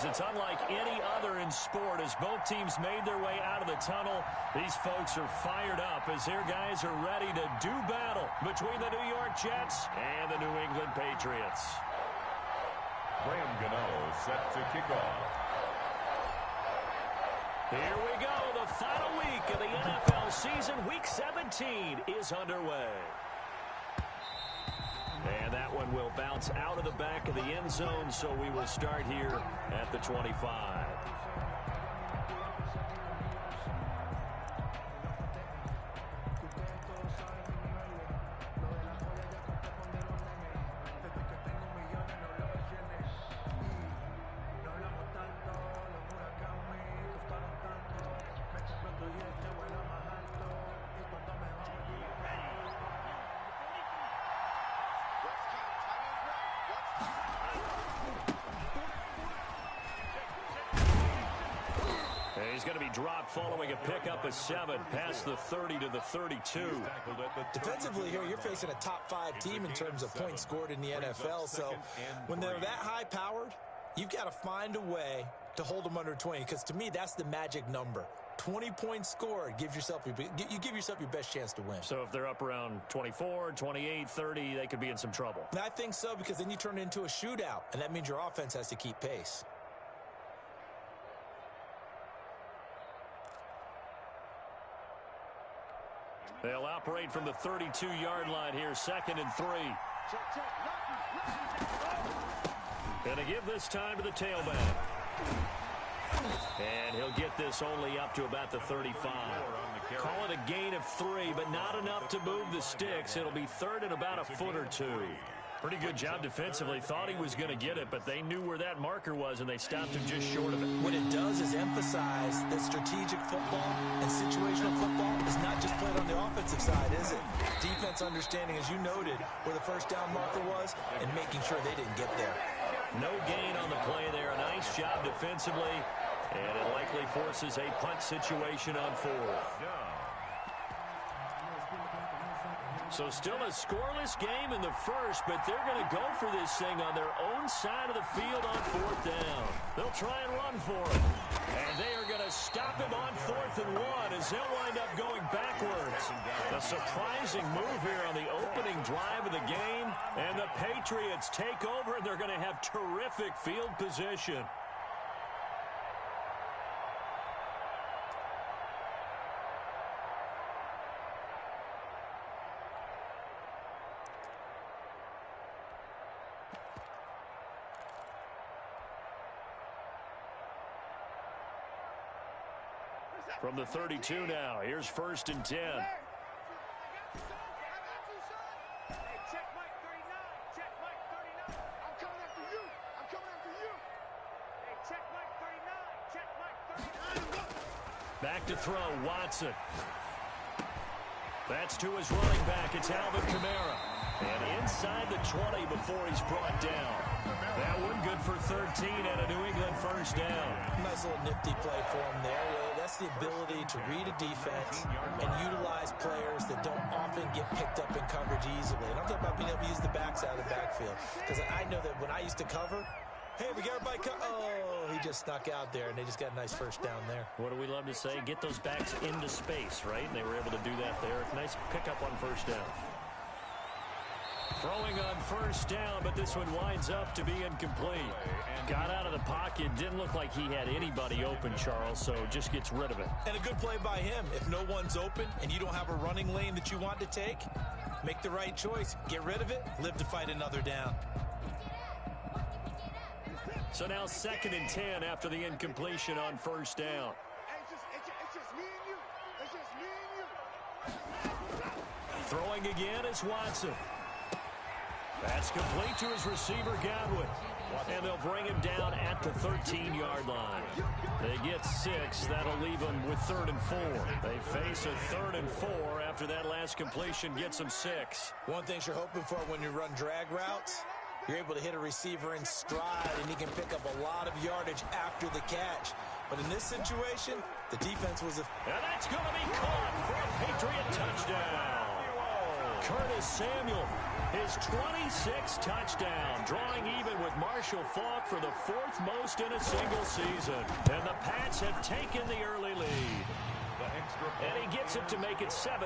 fans, it's unlike any other in sport. As both teams made their way out of the tunnel, these folks are fired up as their guys are ready to do battle between the New York Jets and the New England Patriots. Graham Gano set to kick off. Here we go. The final week of the NFL season, Week 17, is underway. And that one will bounce out of the back of the end zone, so we will start here at the 25. He's going to be dropped following a pickup of 7 past the 30 to the 32. Defensively here, you're facing a top 5 team in terms of points scored in the NFL. So when they're that high-powered, you've got to find a way to hold them under 20. Because to me, that's the magic number. 20 points scored, you give yourself your best chance to win. So if they're up around 24, 28, 30, they could be in some trouble. And I think so, because then you turn it into a shootout, and that means your offense has to keep pace. They'll operate from the 32-yard line here, 2nd and 3. Gonna give this time to the tailback. And he'll get this only up to about the 35. Call it a gain of 3, but not enough to move the sticks. It'll be 3rd and about a foot or 2. Pretty good job defensively. Thought he was going to get it, but they knew where that marker was, and they stopped him just short of it. What it does is emphasize that strategic football and situational football is not just played on the offensive side, is it? Defense understanding, as you noted, where the first down marker was and making sure they didn't get there. No gain on the play there. A nice job defensively, and it likely forces a punt situation on 4th. So still a scoreless game in the first, but they're going to go for this thing on their own side of the field on 4th down. They'll try and run for it. And they are going to stop him on 4th and 1 as they'll wind up going backwards. A surprising move here on the opening drive of the game. And the Patriots take over, and they're going to have terrific field position. From the 32 now, here's 1st and 10. Back to throw, Watson. That's to his running back. It's Alvin Kamara. And inside the 20 before he's brought down. That one good for 13 and a New England 1st down. Nice little nifty play for him there. That's the ability to read a defense and utilize players that don't often get picked up in coverage easily. And I'm talking about being able to use the backs out of the backfield. Because I know that when I used to cover, hey, we got everybody oh, he just snuck out there, and they just got a nice 1st down there. What do we love to say? Get those backs into space, right? And they were able to do that there. Nice pickup on 1st down. Throwing on 1st down, but this one winds up to be incomplete. Got out of the pocket. Didn't look like he had anybody open, Charles, so just gets rid of it. And a good play by him. If no one's open and you don't have a running lane that you want to take, make the right choice. Get rid of it. Live to fight another down. So now 2nd and 10 after the incompletion on 1st down. Throwing again is Watson. That's complete to his receiver, Godwin. And they'll bring him down at the 13-yard line. They get 6. That'll leave them with 3rd and 4. They face a 3rd and 4 after that last completion gets them 6. One thing you're hoping for when you run drag routes, you're able to hit a receiver in stride, and he can pick up a lot of yardage after the catch. But in this situation, the defense was and that's going to be caught for a Patriot touchdown. Curtis Samuel, his 26th touchdown, drawing even with Marshall Faulk for the 4th most in a single season. And the Pats have taken the early lead. And he gets it to make it 7-0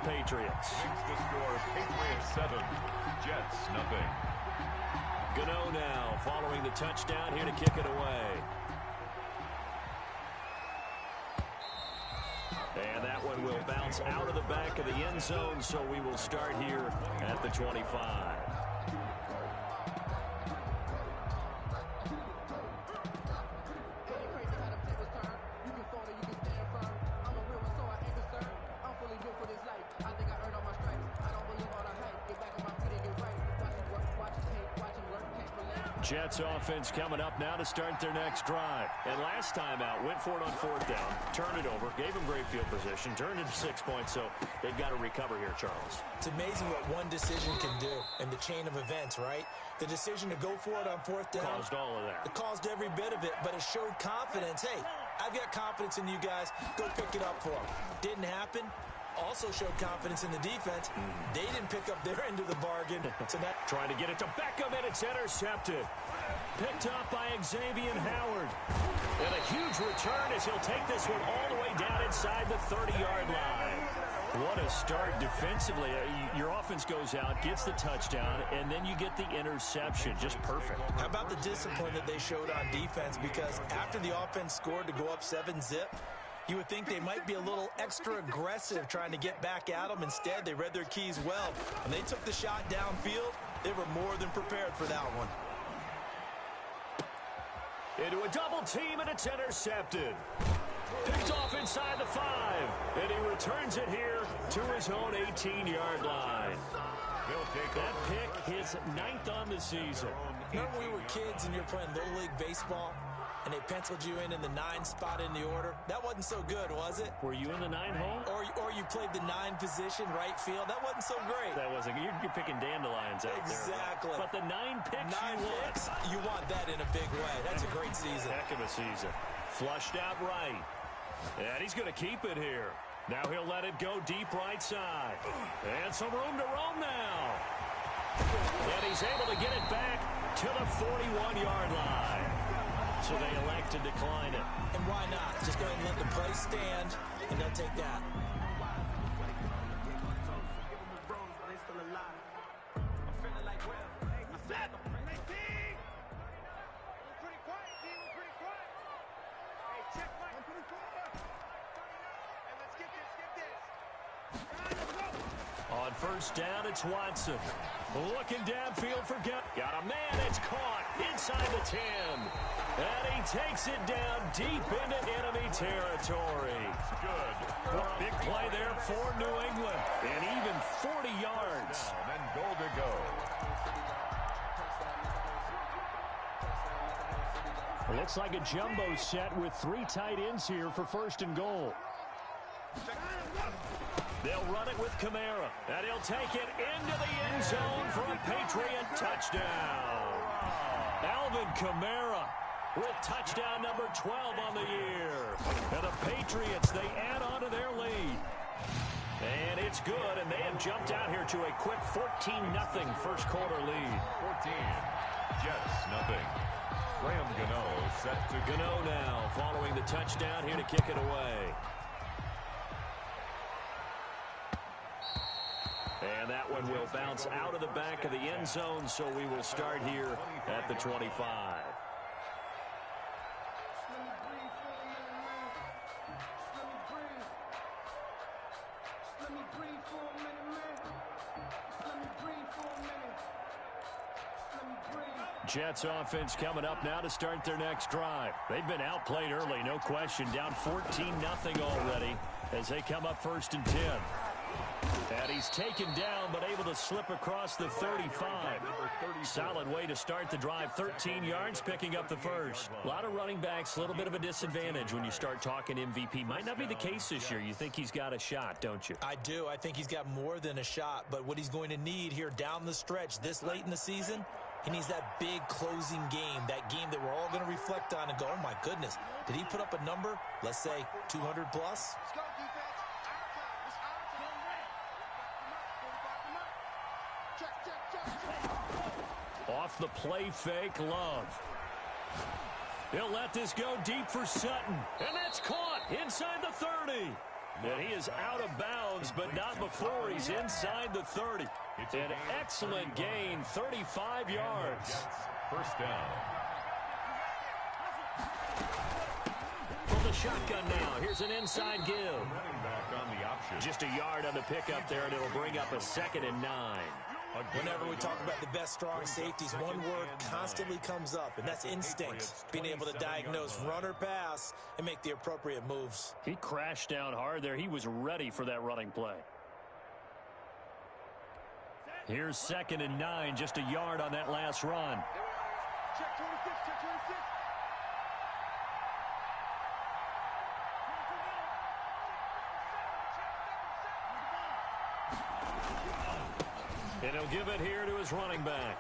Patriots. Makes the score Patriots 7, Jets 0. Gano now following the touchdown here to kick it away. And that one will bounce out of the back of the end zone, so we will start here at the 25. Jets offense coming up now to start their next drive. And last time out, went for it on 4th down, turned it over, gave him great field position, turned it to 6 points, so they've got to recover here, Charles. It's amazing what one decision can do in the chain of events, right? The decision to go for it on 4th down. Caused all of that. It caused every bit of it, but it showed confidence. Hey, I've got confidence in you guys. Go pick it up for them. Didn't happen. Also showed confidence in the defense. They didn't pick up their end of the bargain. So that trying to get it to Beckham, and it's intercepted. Picked up by Xavier Howard. And a huge return as he'll take this one all the way down inside the 30-yard line. What a start defensively. Your offense goes out, gets the touchdown, and then you get the interception. Just perfect. How about the discipline that they showed on defense? Because after the offense scored to go up 7-zip, you would think they might be a little extra aggressive trying to get back at them. Instead, they read their keys well. When they took the shot downfield, they were more than prepared for that one. Into a double team, and it's intercepted. Picked off inside the 5, and he returns it here to his own 18-yard line. That pick, his 9th on the season. Remember when we were kids and you're playing Little League Baseball, and they penciled you in the 9 spot in the order? That wasn't so good, was it? Were you in the 9 hole? Or you played the 9 position, right field? That wasn't so great. That wasn't. You're picking dandelions out there. Exactly. But the 9 picks 9 picks, you want that in a big way. That's a great season. Heck of a season. Flushed out right. And he's going to keep it here. Now he'll let it go deep right side. And some room to roam now. And he's able to get it back to the 41-yard line. So they elect to decline it. And why not? Just go ahead and let the play stand, and they'll take that. On first down, it's Watson. Looking downfield for got a man that's caught inside the 10. And he takes it down deep into enemy territory. Good. Big play there for New England. And even 40 yards. And then goal to go. It looks like a jumbo set with 3 tight ends here for 1st and goal. They'll run it with Kamara, and he'll take it into the end zone for a Patriot touchdown. Alvin Kamara with touchdown number 12 on the year. And the Patriots, they add on to their lead. And it's good, and they have jumped out here to a quick 14-0 first quarter lead. 14, Jets 0. Graham Gano set to Gano now following the touchdown here to kick it away. And that one will bounce out of the back of the end zone, so we will start here at the 25. Jets offense coming up now to start their next drive. They've been outplayed early, no question. Down 14-0 already as they come up 1st and 10. And he's taken down, but able to slip across the 35. Solid way to start the drive. 13 yards, picking up the first. A lot of running backs, a little bit of a disadvantage when you start talking MVP. Might not be the case this year. You think he's got a shot, don't you? I do. I think he's got more than a shot. But what he's going to need here down the stretch this late in the season, he needs that big closing game, that game that we're all going to reflect on and go, oh, my goodness, did he put up a number, let's say, 200 plus? Off the play fake, Love. He'll let this go deep for Sutton. And that's caught inside the 30. And he is out of bounds, but not before he's inside the 30. An excellent gain, 35 yards. First down. From the shotgun now, here's an inside give. Running back on the option. Just a yard on the pickup there, and it'll bring up a 2nd and 9. Whenever we talk about the best strong safeties, one word constantly comes up, and that's instinct. Being able to diagnose run or pass and make the appropriate moves. He crashed down hard there. He was ready for that running play. Here's 2nd and 9, just a yard on that last run. Check 26, check 26. And he'll give it here to his running back.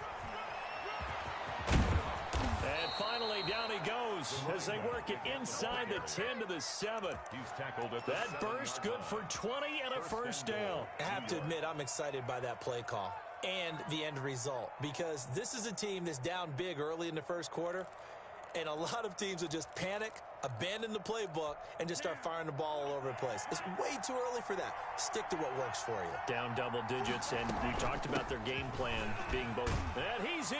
And finally, down he goes as they work it inside the 10 to the 7. He's tackled at the That burst good for 20 and a first down. I have to admit, I'm excited by that play call and the end result, because this is a team that's down big early in the first quarter, and a lot of teams will just panic, abandon the playbook, and just start firing the ball all over the place. It's way too early for that. Stick to what works for you. Down double digits, and we talked about their game plan being both. And he's in.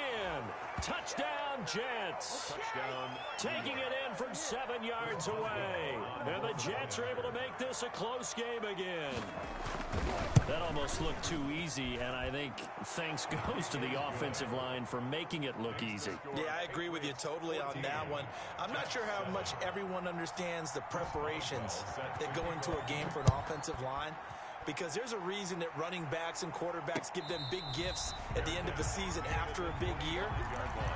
Touchdown, Jets. touchdown. Taking it in from 7 yards away. And the Jets are able to make this a close game again. That almost looked too easy, and I think thanks goes to the offensive line for making it look easy. Yeah, I agree with you totally on that one. I'm not sure how much everyone understands the preparations that go into a game for an offensive line, because there's a reason that running backs and quarterbacks give them big gifts at the end of the season after a big year.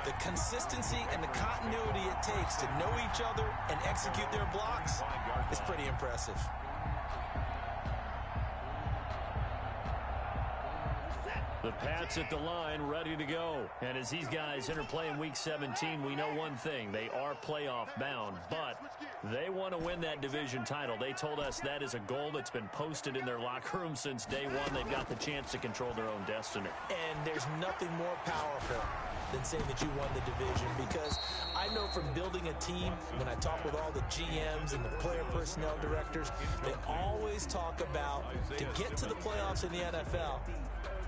The consistency and the continuity it takes to know each other and execute their blocks is pretty impressive. The Pats at the line, ready to go. And as these guys interplay in Week 17, we know one thing. They are playoff bound, but they want to win that division title. They told us that is a goal that's been posted in their locker room since day one. They've got the chance to control their own destiny. And there's nothing more powerful than saying that you won the division, because I know from building a team, when I talk with all the GMs and the player personnel directors, they always talk about, to get to the playoffs in the NFL,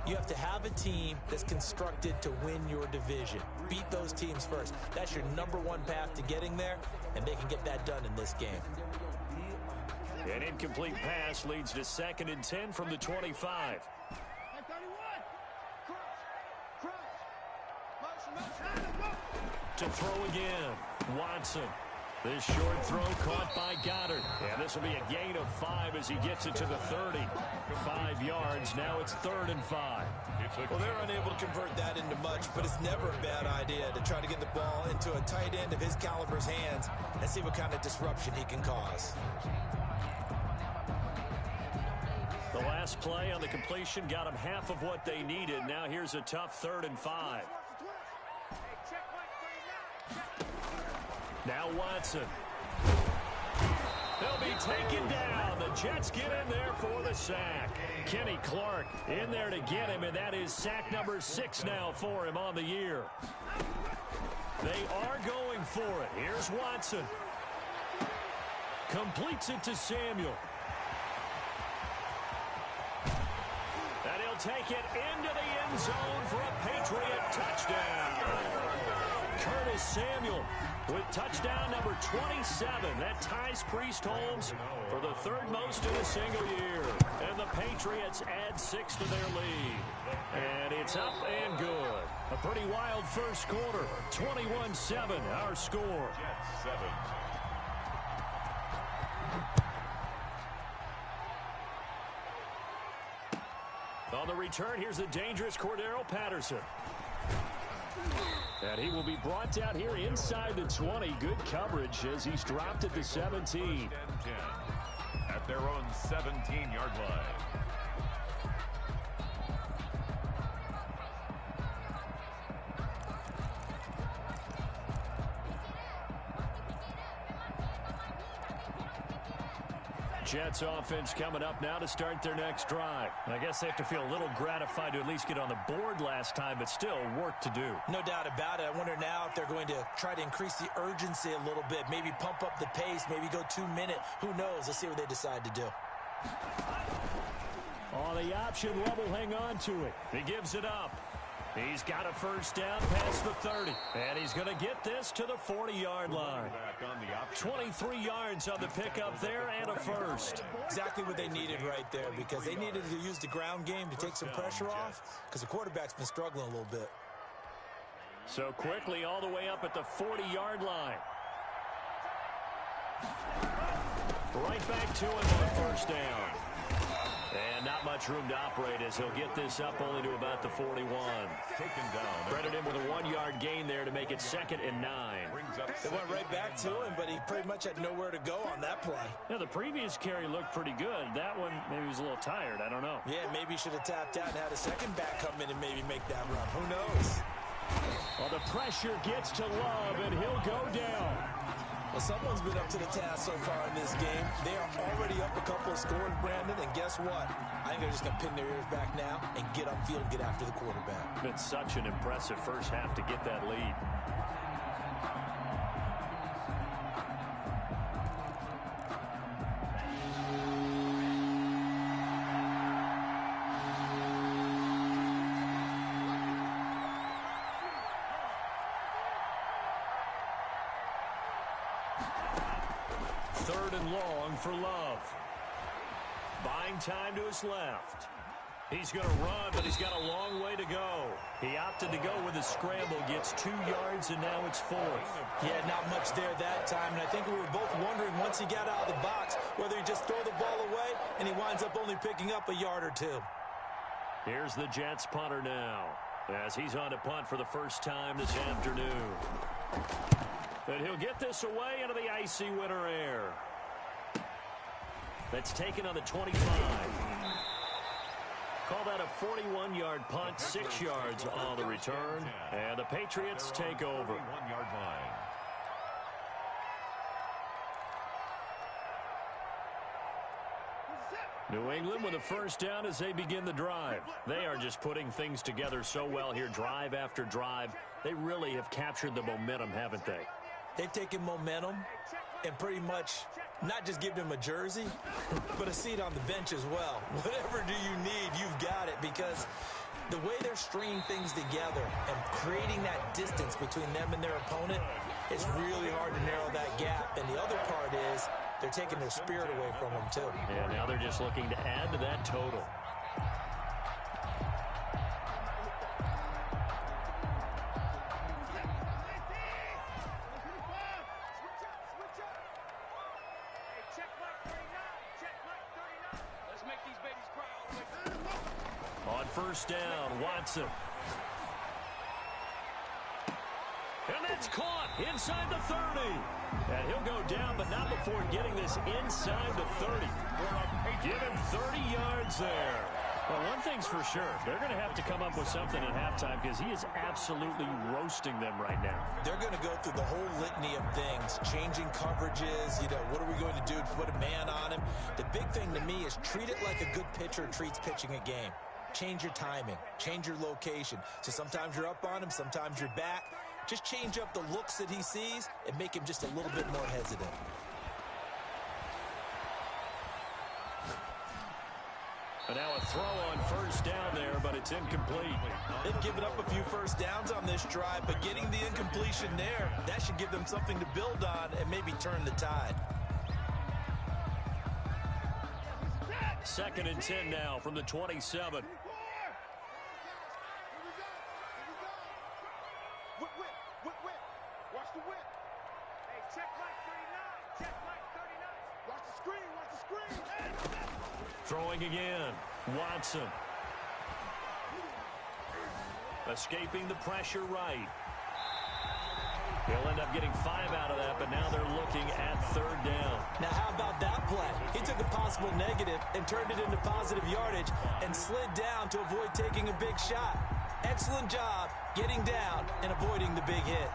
you have to have a team that's constructed to win your division. Beat those teams first. That's your number one path to getting there, and they can get that done in this game. An incomplete pass leads to 2nd and 10 from the 25. To throw again, Watson. This short throw caught by Goddard. And this will be a gain of 5 as he gets it to the 30. 5 yards. Now it's 3rd and 5. Well, they're unable to convert that into much, but it's never a bad idea to try to get the ball into a tight end of his caliber's hands and see what kind of disruption he can cause. The last play on the completion got them half of what they needed. Now here's a tough 3rd and 5. Now Watson. They'll be taken down. The Jets get in there for the sack. Kenny Clark in there to get him, and that is sack number 6 now for him on the year. They are going for it. Here's Watson. Completes it to Samuel. And he'll take it into the end zone for a Patriot touchdown. Curtis Samuel with touchdown number 27. That ties Priest Holmes for the 3rd most in a single year. And the Patriots add 6 to their lead. And it's up and good. A pretty wild first quarter. 21-7 our score. Jets 7. On the return, here's the dangerous Cordero Patterson. And he will be brought down here inside the 20. Good coverage as he's dropped at the 17. 10 at their own 17-yard line. Jets offense coming up now to start their next drive. I guess they have to feel a little gratified to at least get on the board last time, but still work to do. No doubt about it. I wonder now if they're going to try to increase the urgency a little bit, maybe pump up the pace, maybe go 2 minute. Who knows? Let's see what they decide to do. On the option, Love will hang on to it. He gives it up. He's got a first down past the 30. And he's going to get this to the 40-yard line. 23 yards on the pickup there and a first. Exactly what they needed right there, because they needed to use the ground game to take some pressure off, because the quarterback's been struggling a little bit. So quickly all the way up at the 40-yard line. Right back to him on first down. And not much room to operate as he'll get this up only to about the 41. Taken down. Credit him with a 1-yard gain there to make it 2nd and 9. They went right back to him, but he pretty much had nowhere to go on that play. Yeah, the previous carry looked pretty good. That one, maybe he was a little tired. I don't know. Yeah, maybe he should have tapped out and had a second back come in and maybe make that run. Who knows? Well, the pressure gets to Love, and he'll go down. Well, someone's been up to the task so far in this game. They are already up a couple of scores, Brandon, and guess what? I think they're just going to pin their ears back now and get on field and get after the quarterback. It's such an impressive first half to get that lead. Third and long for Love. Buying time to his left. He's going to run, but he's got a long way to go. He opted to go with a scramble, gets 2 yards, and now it's 4th. Yeah, not much there that time, and I think we were both wondering once he got out of the box whether he just throw the ball away, and he winds up only picking up a yard or 2. Here's the Jets punter now, as he's on to punt for the first time this afternoon. And he'll get this away into the icy winter air. That's taken on the 25. Call that a 41-yard punt, 6 yards on the return. And the Patriots take over. 1-yard line. New England with a first down as they begin the drive. They are just putting things together so well here, drive after drive. They really have captured the momentum, haven't they? They've taken momentum and pretty much not just given him a jersey, but a seat on the bench as well. Whatever do you need, you've got it, because the way they're stringing things together and creating that distance between them and their opponent, it's really hard to narrow that gap. And the other part is they're taking their spirit away from them, too. And now they're just looking to add to that total. On first down, Watson. And that's caught inside the 30. And he'll go down, but not before getting this inside the 30. Give him 30 yards there. Well, one thing's for sure. They're going to have to come up with something at halftime because he is absolutely roasting them right now. They're going to go through the whole litany of things, changing coverages, what are we going to do to put a man on him? The big thing to me is treat it like a good pitcher treats pitching a game. Change your timing, change your location. So sometimes you're up on him, sometimes you're back. Just change up the looks that he sees and make him just a little bit more hesitant. And now a throw on first down there, but it's incomplete. They've given up a few first downs on this drive, but getting the incompletion there, that should give them something to build on and maybe turn the tide. 2nd and 10 now from the 27. Watch the whip. Hey, check Mike 39. Check Mike 39. Watch the screen. Watch the screen. Throwing again. Watson. Escaping the pressure right. He'll end up getting 5 out of that, but now they're looking at 3rd down. Now, how about that play? He took a possible negative and turned it into positive yardage and slid down to avoid taking a big shot. Excellent job getting down and avoiding the big hit.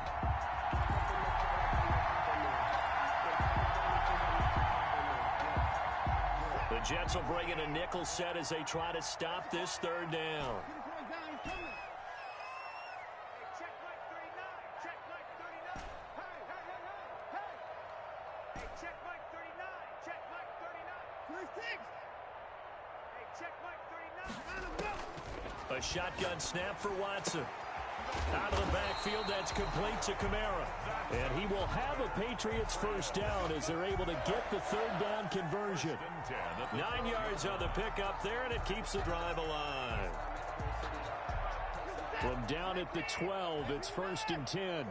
Jets will bring in a nickel set as they try to stop this third down. A shotgun snap for Watson. Out of the backfield, that's complete to Kamara. And he will have a Patriots first down as they're able to get the third down conversion. 9 yards on the pickup there, and it keeps the drive alive. From down at the 12, it's 1st and 10.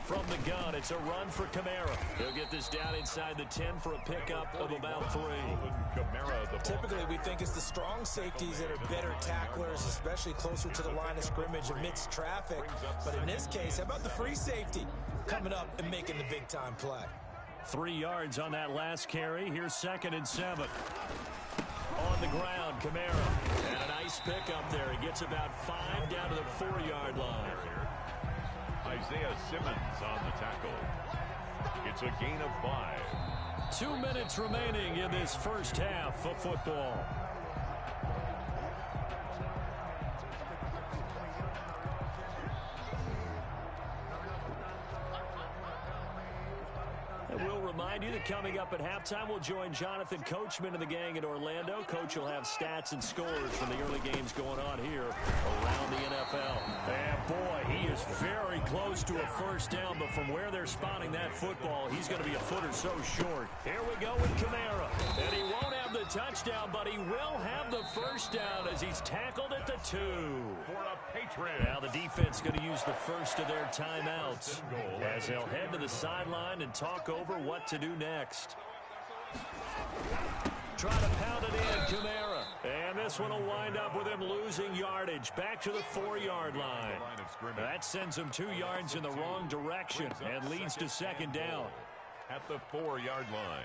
From the gun, it's a run for Kamara. He'll get this down inside the 10 for a pickup of about 3. Typically, we think it's the strong safeties that are better tacklers, especially closer to the line of scrimmage amidst traffic. But in this case, how about the free safety coming up and making the big-time play? 3 yards on that last carry. Here's 2nd and 7. On the ground, Kamara. And a nice pickup there. He gets about 5 down to the 4-yard line. Isaiah Simmons on the tackle. It's a gain of 5. 2 minutes remaining in this first half of football. And we'll remind you that coming up at halftime, we'll join Jonathan Coachman and the gang in Orlando. Coach will have stats and scores from the early games going on here around the NFL. And boy, he is very close to a first down, but from where they're spotting that football, he's going to be a foot or so short. Here we go with Kamara. And he won't have the touchdown, but he will have the first down as he's tackled at the 2. For a Patriot. Now the defense going to use the first of their timeouts as they'll head to the sideline and talk over what to do next. Try to pound it in, Kamara. And this one will wind up with him losing yardage back to the 4-yard line. That sends him 2 yards in the wrong direction and leads to 2nd down. At the 4-yard line.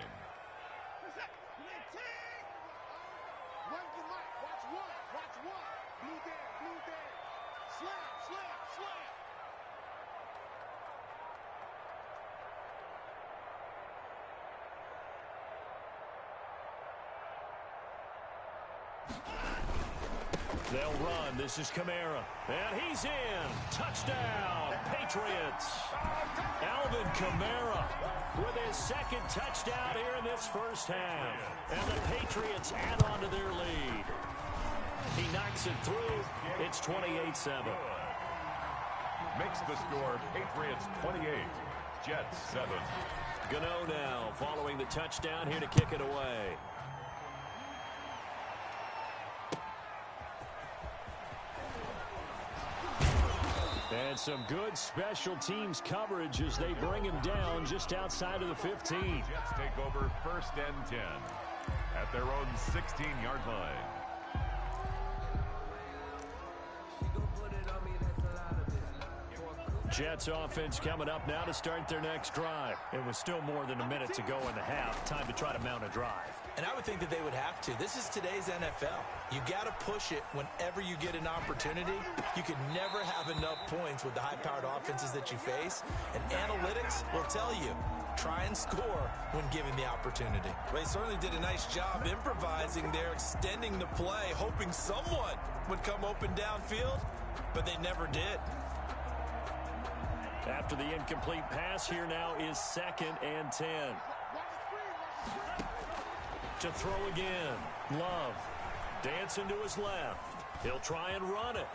They'll run. This is Kamara. And he's in. Touchdown, Patriots. Alvin Kamara with his 2nd touchdown here in this first half. And the Patriots add on to their lead. He knocks it through. It's 28-7. Makes the score Patriots 28, Jets 7. Gano now following the touchdown here to kick it away. And some good special teams coverage as they bring him down just outside of the 15. Jets take over 1st and 10 at their own 16-yard line. Jets offense coming up now to start their next drive. It was still more than a minute to go in the half. Time to try to mount a drive. And I would think that they would have to. This is today's NFL. You got to push it whenever you get an opportunity. You can never have enough points with the high-powered offenses that you face. And analytics will tell you, try and score when given the opportunity. They certainly did a nice job improvising there, extending the play, hoping someone would come open downfield, but they never did. After the incomplete pass, here now is 2nd and 10. To throw again. Love. Dancing to his left. He'll try and run it.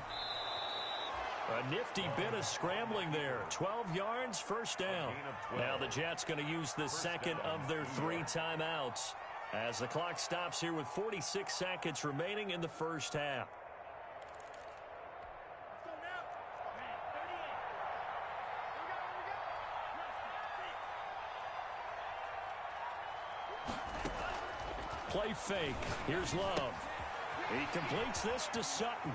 A nifty bit of scrambling there. 12 yards, first down. Now the Jets going to use the 2nd of their 3 timeouts as the clock stops here with 46 seconds remaining in the first half. Play fake. Here's Love. He completes this to Sutton.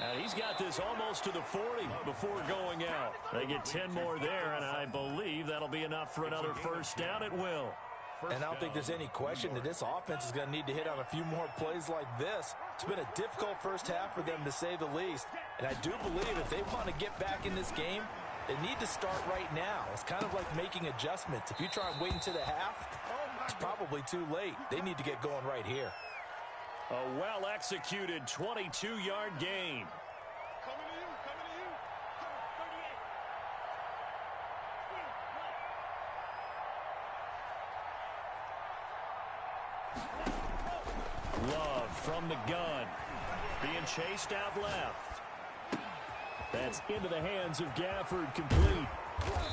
And he's got this almost to the 40 before going out. They get 10 more there, and I believe that'll be enough for another first down. It will. And I don't think there's any question that this offense is going to need to hit on a few more plays like this. It's been a difficult first half for them, to say the least. And I do believe if they want to get back in this game, they need to start right now. It's kind of like making adjustments. If you try and wait until the half, it's probably too late. They need to get going right here. A well-executed 22-yard gain. Coming to you, coming to you. Cover 38. Love from the gun. Being chased out left. That's into the hands of Gafford, complete.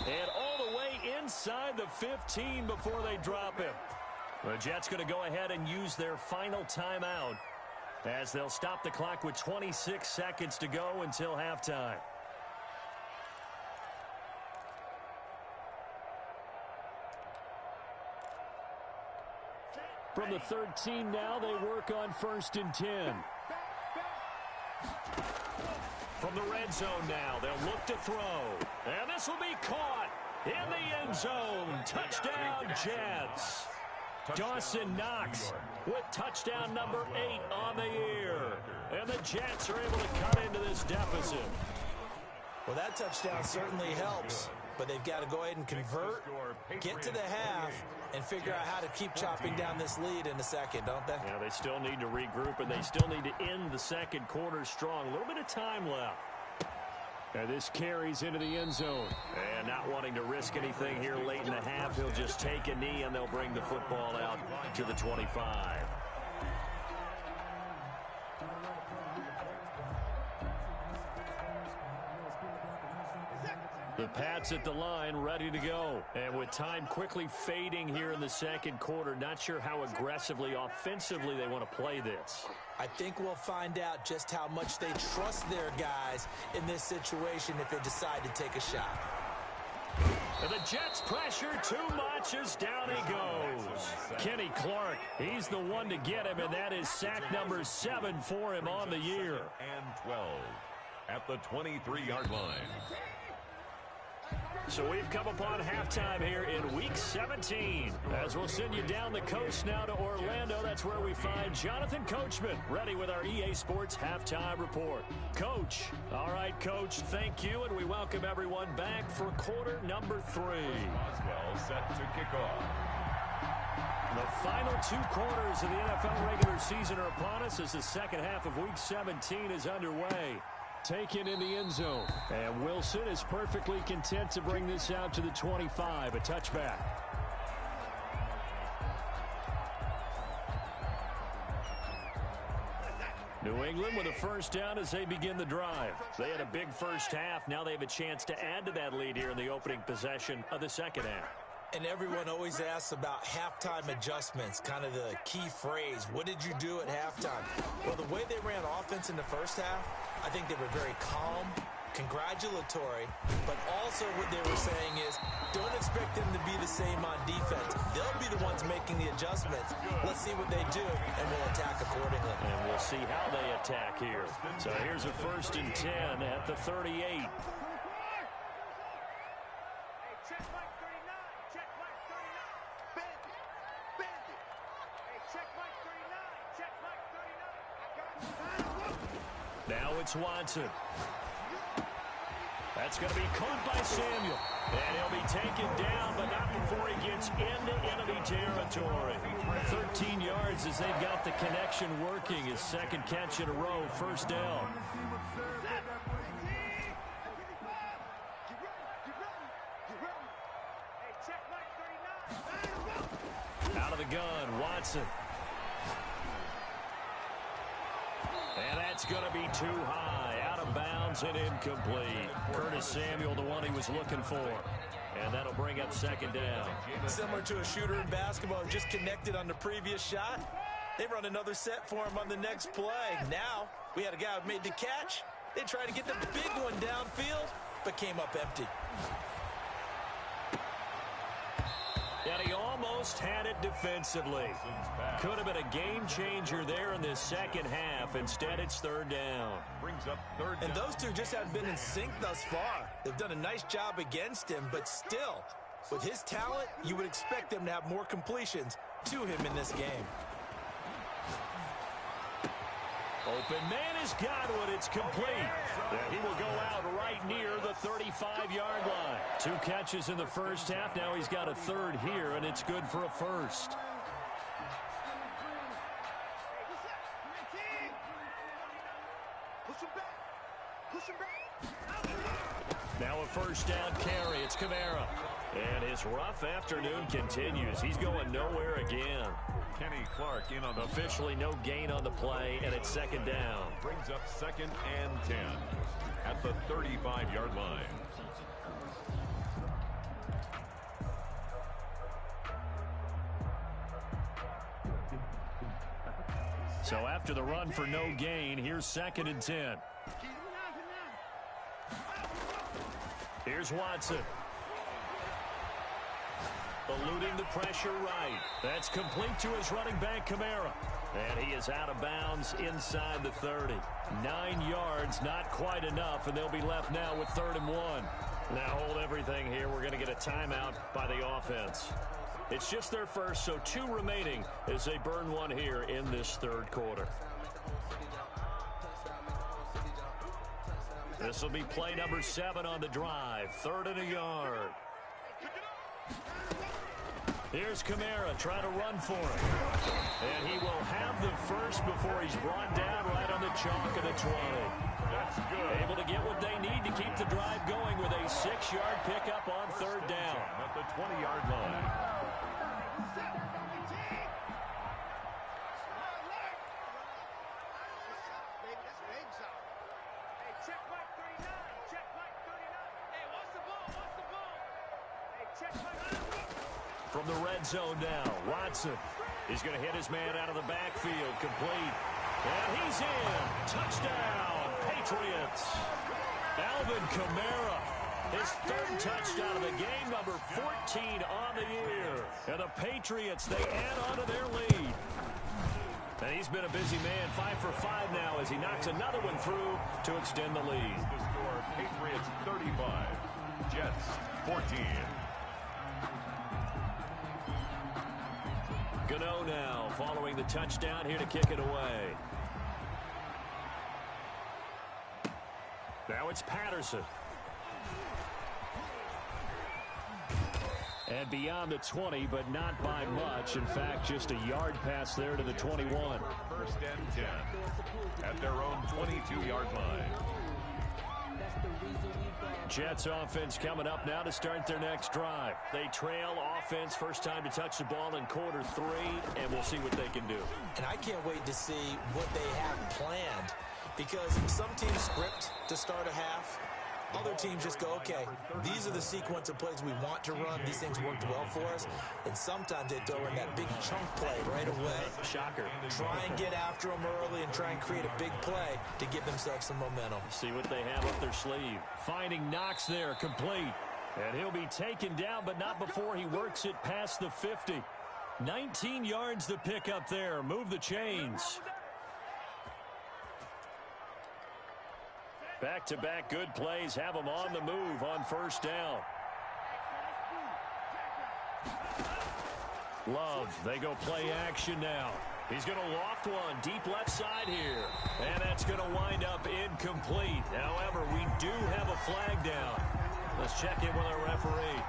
And all the way inside the 15 before they drop him. The Jets going to go ahead and use their final timeout as they'll stop the clock with 26 seconds to go until halftime. From the 13 now, they work on 1st and 10. From the red zone now, they'll look to throw. And this will be caught in the end zone. Touchdown, Jets. Dawson Knox with touchdown number 8 on the year. And the Jets are able to cut into this deficit. Well, that touchdown certainly helps, but they've got to go ahead and convert, get to the half, and figure out how to keep chopping down this lead in the second, don't they? Yeah, they still need to regroup, and they still need to end the second quarter strong. A little bit of time left. And this carries into the end zone. And not wanting to risk anything here late in the half, he'll just take a knee, and they'll bring the football out to the 25. The Pats at the line, ready to go. And with time quickly fading here in the second quarter, not sure how aggressively, offensively they want to play this. I think we'll find out just how much they trust their guys in this situation if they decide to take a shot. And the Jets pressure too much as down he goes. Kenny Clark, he's the one to get him, and that is sack number 7 for him on the year. And 12 at the 23-yard line. So we've come upon halftime here in Week 17. As we'll send you down the coast now to Orlando, that's where we find Jonathan Coachman, ready with our EA Sports Halftime Report. Coach, all right, Coach, thank you, and we welcome everyone back for quarter number 3. Boswell set to kick off. The final 2 quarters of the NFL regular season are upon us as the second half of Week 17 is underway. Taken in the end zone. And Wilson is perfectly content to bring this out to the 25, a touchback. New England with a first down as they begin the drive. They had a big first half. Now they have a chance to add to that lead here in the opening possession of the second half. And everyone always asks about halftime adjustments, kind of the key phrase. What did you do at halftime? Well, the way they ran offense in the first half, I think they were very calm, congratulatory, but also what they were saying is don't expect them to be the same on defense. They'll be the ones making the adjustments. Let's see what they do, and we'll attack accordingly. And we'll see how they attack here. So here's a 1st and 10 at the 38. Now it's Watson. That's going to be caught by Samuel. And he'll be taken down, but not before he gets into enemy territory. 13 yards as they've got the connection working. His second catch in a row, first down. Out of the gun, Watson. And that's going to be too high, out of bounds and incomplete. Curtis Samuel, the one he was looking for. And that'll bring up second down. Similar to a shooter in basketball who just connected on the previous shot. They run another set for him on the next play. Now, we had a guy who made the catch. They tried to get the big one downfield, but came up empty. And he almost had it defensively. Could have been a game changer there in this second half. Instead, it's third down. Brings up third down. And those two just haven't been in sync thus far. They've done a nice job against him, but still, With his talent, you would expect them to have more completions to him in this game. Open man has got one. It's complete. And he will go out right near the 35-yard line. 2 catches in the first half. Now he's got a third here, and it's good for a first. Now a first down carry. It's Kamara. And his rough afternoon continues. He's going nowhere again. Kenny Clark in on the officially no gain on the play, and it's second down. Brings up 2nd and 10 at the 35-yard line. So after the run for no gain, here's 2nd and 10. Here's Watson. Eluding the pressure right. That's complete to his running back, Kamara. And he is out of bounds inside the 30. 9 yards, not quite enough, and they'll be left now with 3rd and 1. Now hold everything here. We're going to get a timeout by the offense. It's just their first, so 2 remaining as they burn one here in this 3rd quarter. This will be play number 7 on the drive. 3rd and a yard. Here's Kamara trying to run for it. And he will have the first before he's brought down right on the chalk of the 20. That's good. Able to get what they need to keep the drive going with a 6-yard pickup on 3rd down. At the 20-yard line. From the red zone now, Watson. He's going to hit his man out of the backfield, complete. And he's in. Touchdown, Patriots. Alvin Kamara, his 3rd touchdown of the game, number 14 on the year. And the Patriots, they add on to their lead. And he's been a busy man, 5 for 5 now as he knocks another one through to extend the lead. The score, Patriots 35, Jets 14. Gano now following the touchdown here to kick it away. Now it's Patterson. And beyond the 20, but not by much. In fact, just a yard pass there to the 21. 1st and 10 at their own 22-yard line. Jets offense coming up now to start their next drive. They trail offense, first time to touch the ball in quarter 3, and we'll see what they can do. And I can't wait to see what they have planned, because some teams script to start a half. Other teams just go, okay, these are the sequence of plays we want to run. These things worked well for us. And sometimes they throw in that big chunk play right away. Shocker. Try and get after them early and try and create a big play to give themselves some momentum. See what they have up their sleeve. Finding Knox there, complete. And he'll be taken down, but not before he works it past the 50. 19 yards to pick up there. Move the chains. Back-to-back good plays have them on the move on 1st down. Love, they go play action now. He's going to loft one deep left side here. And that's going to wind up incomplete. However, we do have a flag down. Let's check in with our referee.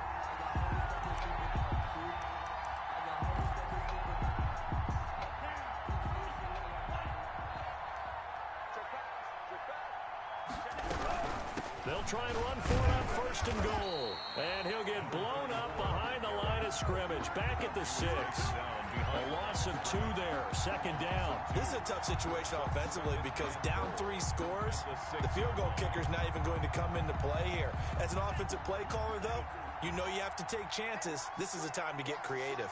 They'll try and run for it on 1st and goal. And he'll get blown up behind the line of scrimmage. Back at the 6. A loss of 2 there. 2nd down. This is a tough situation offensively because down 3 scores, the field goal kicker's not even going to come into play here. As an offensive play caller, though, you know you have to take chances. This is a time to get creative.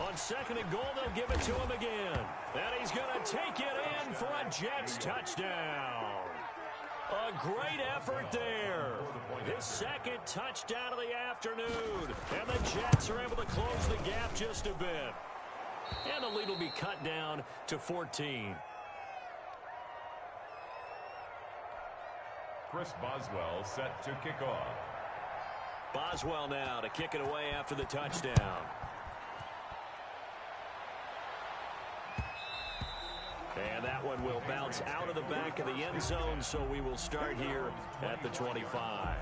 On 2nd and goal, they'll give it to him again. And he's going to take it in for a Jets touchdown. A great effort there. His 2nd touchdown of the afternoon. And the Jets are able to close the gap just a bit. And the lead will be cut down to 14. Chris Boswell set to kick off. Boswell now to kick it away after the touchdown. And that one will bounce out of the back of the end zone, so we will start here at the 25.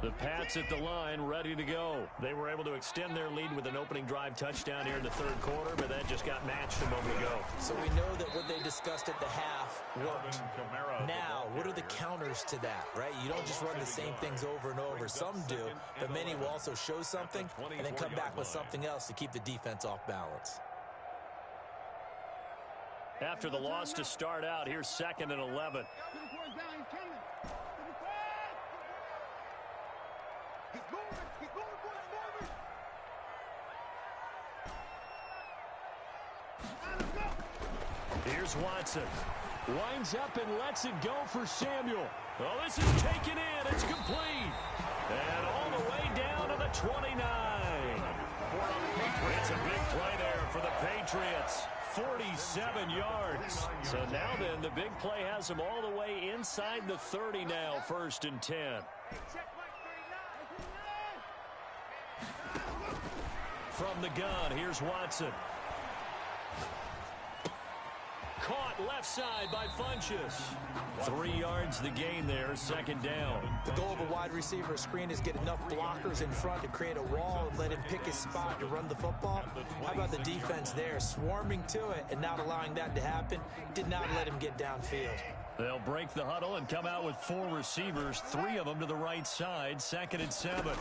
The Pats at the line, ready to go. They were able to extend their lead with an opening drive touchdown here in the third quarter, but that just got matched a moment ago. So we know that what they discussed at the half worked. Now, what are the counters to that, right? You don't just run the same things over and over. Some do, but many will also show something and then come back with something else to keep the defense off balance. After the loss to start out, here's 2nd and 11. Here's Watson. Winds up and lets it go for Samuel. Oh, this is taken in. It's complete. And all the way down to the 29. It's a big play there for the Patriots. 47 yards. So now then, the big play has them all the way inside the 30 now, 1st and 10. From the gun, here's Watson. Caught left side by Funchess. 3 yards the gain there, 2nd down. The goal of a wide receiver screen is get enough blockers in front to create a wall and let him pick his spot to run the football. How about the defense there, swarming to it and not allowing that to happen? Did not let him get downfield. They'll break the huddle and come out with 4 receivers, 3 of them to the right side, 2nd and 7.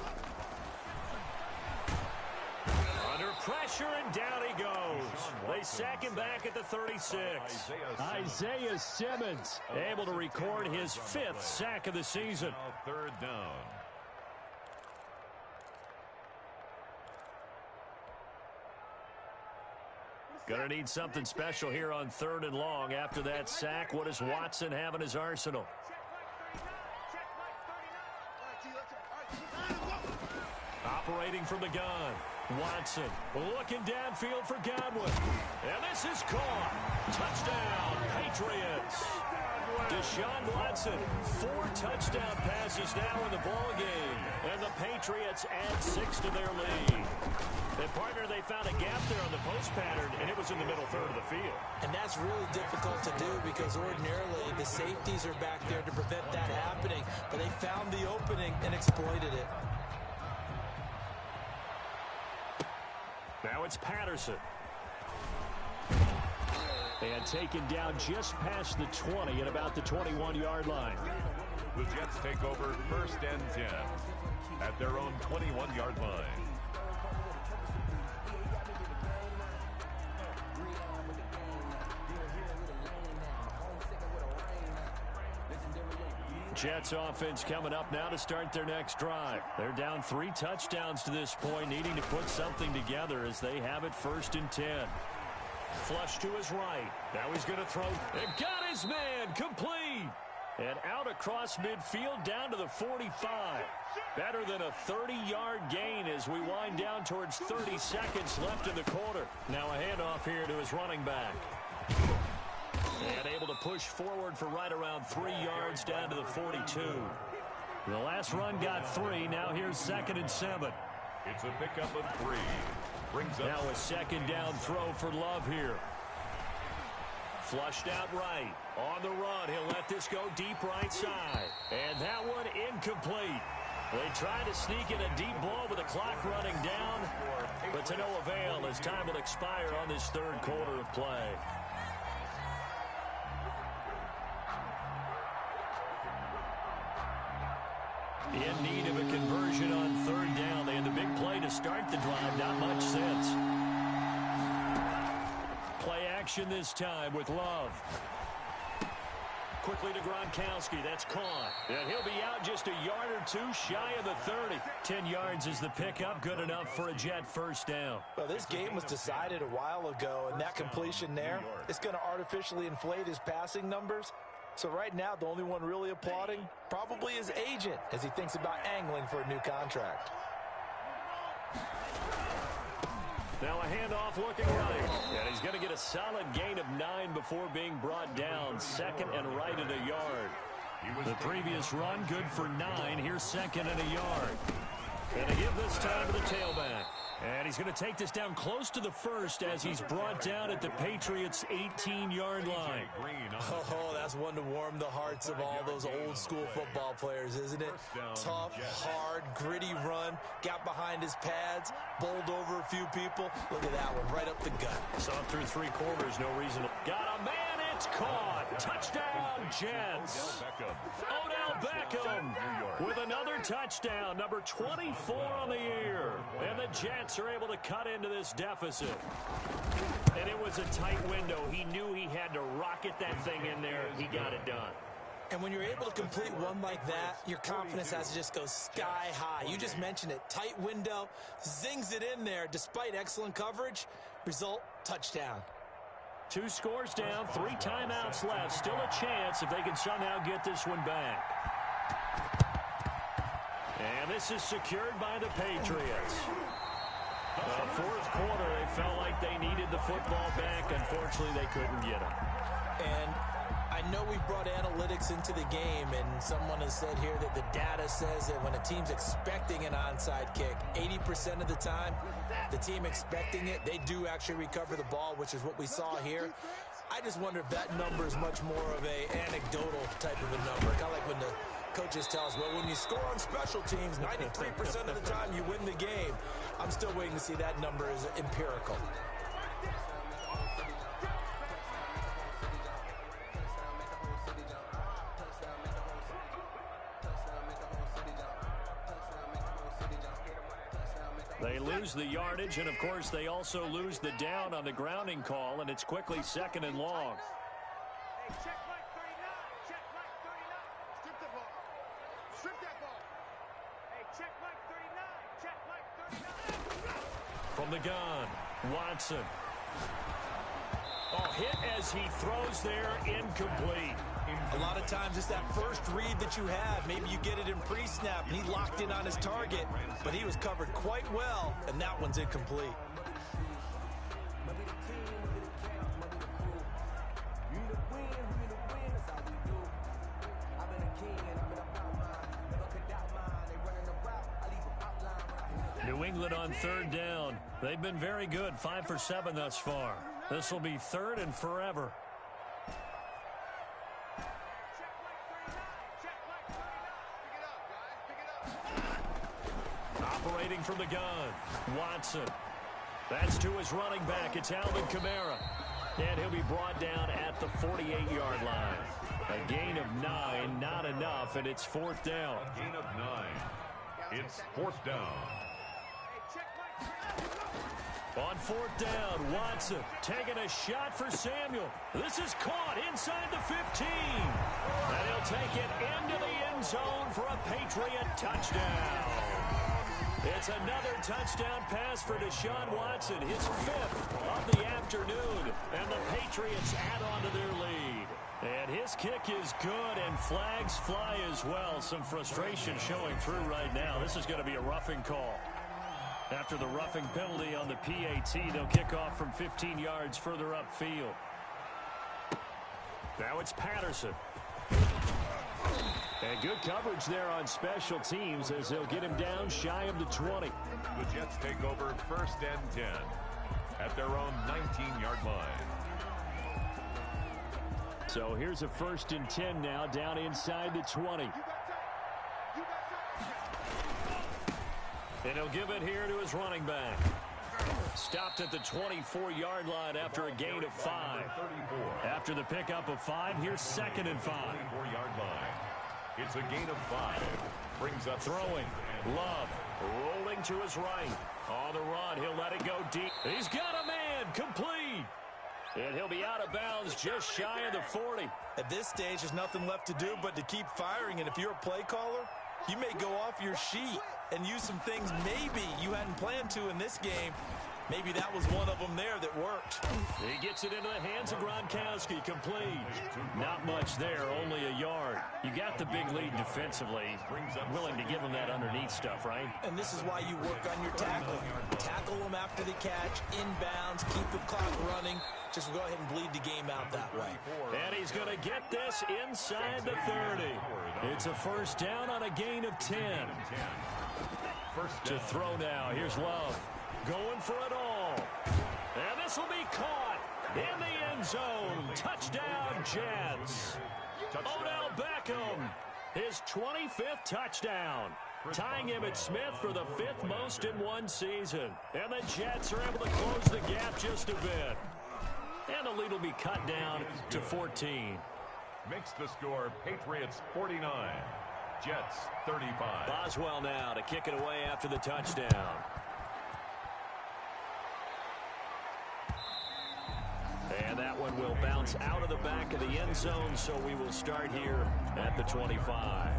Pressure, and down he goes. They sack him back at the 36. Isaiah Simmons able to record his 5th sack of the season. 3rd down. Gonna need something special here on 3rd and long. After that sack, what does Watson have in his arsenal? Operating from the gun. Watson looking downfield for Godwin. And this is caught. Touchdown, Patriots. Deshaun Watson, 4 touchdown passes now in the ballgame. And the Patriots add 6 to their lead. And partner, they found a gap there on the post pattern, and it was in the middle third of the field. And that's really difficult to do because ordinarily the safeties are back there to prevent that happening. But they found the opening and exploited it. Now it's Patterson. And taken down just past the 20 at about the 21-yard line. The Jets take over 1st and 10 at their own 21-yard line. Jets offense coming up now to start their next drive. They're down 3 touchdowns to this point, needing to put something together as they have it 1st and 10. Flush to his right. Now he's going to throw. And got his man. Complete. And out across midfield down to the 45. Better than a 30-yard gain as we wind down towards 30 seconds left in the quarter. Now a handoff here to his running back. And able to push forward for right around 3 yards down to the 42. The last run got 3. Now here's 2nd and 7. It's a pickup of 3. Brings up now a 2nd down throw for Love here. Flushed out right. On the run, he'll let this go deep right side. And that one incomplete. They try to sneak in a deep ball with the clock running down, but to no avail as time will expire on this 3rd quarter of play. In need of a conversion on 3rd down. They had the big play to start the drive. Not much since. Play action this time with Love. Quickly to Gronkowski. That's caught. And he'll be out just a yard or 2 shy of the 30. 10 yards is the pickup. Good enough for a Jet 1st down. Well, this game was decided a while ago, and that completion there is going to artificially inflate his passing numbers. So right now, the only one really applauding probably his agent as he thinks about angling for a new contract. Now a handoff looking right. And he's going to get a solid gain of 9 before being brought down. Second and right at a yard. The previous run good for 9. Here's second and a yard. And to give this time to the tailback. And he's going to take this down close to the first as he's brought down at the Patriots' 18-yard line. Oh, that's one to warm the hearts of all those old-school football players, isn't it? Tough, hard, gritty run, got behind his pads, bowled over a few people. Look at that one, right up the gut. Saw it through 3 quarters, no reason to... Got a man, it's caught. Touchdown, Jets. Odell Beckham with another touchdown, number 24 on the year. And the Jets are able to cut into this deficit. And it was a tight window. He knew he had to rocket that thing in there. He got it done. And when you're able to complete one like that, your confidence has to just go sky high. You just mentioned it. Tight window, zings it in there despite excellent coverage. Result, touchdown. 2 scores down, 3 timeouts left. Still a chance if they can somehow get this one back. And this is secured by the Patriots. The 4th quarter, they felt like they needed the football back. Unfortunately, they couldn't get it. And I know we brought analytics into the game, and someone has said here that the data says that when a team's expecting an onside kick, 80% of the time, the team expecting it, they do actually recover the ball, which is what we saw here. I just wonder if that number is much more of a anecdotal type of a number. Kind of like when the coaches tell us, well, when you score on special teams, 93% of the time you win the game. I'm still waiting to see that number is empirical. They lose the yardage, and of course they also lose the down on the grounding call, and it's quickly 2nd and long. Hey, check like 39. Check like 39. Strip the ball. Strip that ball. Hey, check like 39. Check like 39. From the gun, Watson. Oh, hit as he throws there, incomplete. A lot of times it's that first read that you have. Maybe you get it in pre-snap, and he locked in on his target, but he was covered quite well, and that one's incomplete. New England on 3rd down. They've been very good, 5 for 7 thus far. This will be 3rd and forever. Operating from the gun, Watson. That's to his running back. It's Alvin Kamara. And he'll be brought down at the 48-yard line. A gain of 9, not enough, and it's 4th down. A gain of 9. It's 4th down. On 4th down, Watson taking a shot for Samuel. This is caught inside the 15. And he'll take it into the end zone for a Patriot touchdown. It's another touchdown pass for Deshaun Watson, his 5th of the afternoon. And the Patriots add on to their lead. And his kick is good, and flags fly as well. Some frustration showing through right now. This is going to be a roughing call. After the roughing penalty on the PAT, they'll kick off from 15 yards further upfield. Now it's Patterson. And good coverage there on special teams as they'll get him down shy of the 20. The Jets take over 1st and 10 at their own 19-yard line. So here's a 1st and 10 now down inside the 20. And he'll give it here to his running back. Stopped at the 24-yard line after a gain of 5. After the pickup of 5, here's 2nd and 5. 24-yard line. It's a gain of 5. Brings up throwing. Love rolling to his right. On the run, he'll let it go deep. He's got a man, complete. And he'll be out of bounds just shy of the 40. At this stage, there's nothing left to do but to keep firing, and if you're a play caller, you may go off your sheet and use some things maybe you hadn't planned to in this game Maybe that was one of them there that worked. He gets it into the hands of Gronkowski. Complete. Not much there, only a yard. You got the big lead defensively. Willing to give him that underneath stuff, right? And this is why you work on your tackle. Tackle them after the catch, inbounds, keep the clock running. Just go ahead and bleed the game out that way. And he's going to get this inside the 30. It's a first down on a gain of 10. To throw now. Here's Love. Going for it all. And this will be caught in the end zone. Touchdown, Jets. Odell Beckham, his 25th touchdown. Tying Emmitt Smith for the 5th most in one season. And the Jets are able to close the gap just a bit. And the lead will be cut down to 14. Makes the score Patriots 49, Jets 35. Boswell now to kick it away after the touchdown. And that one will bounce out of the back of the end zone, so we will start here at the 25.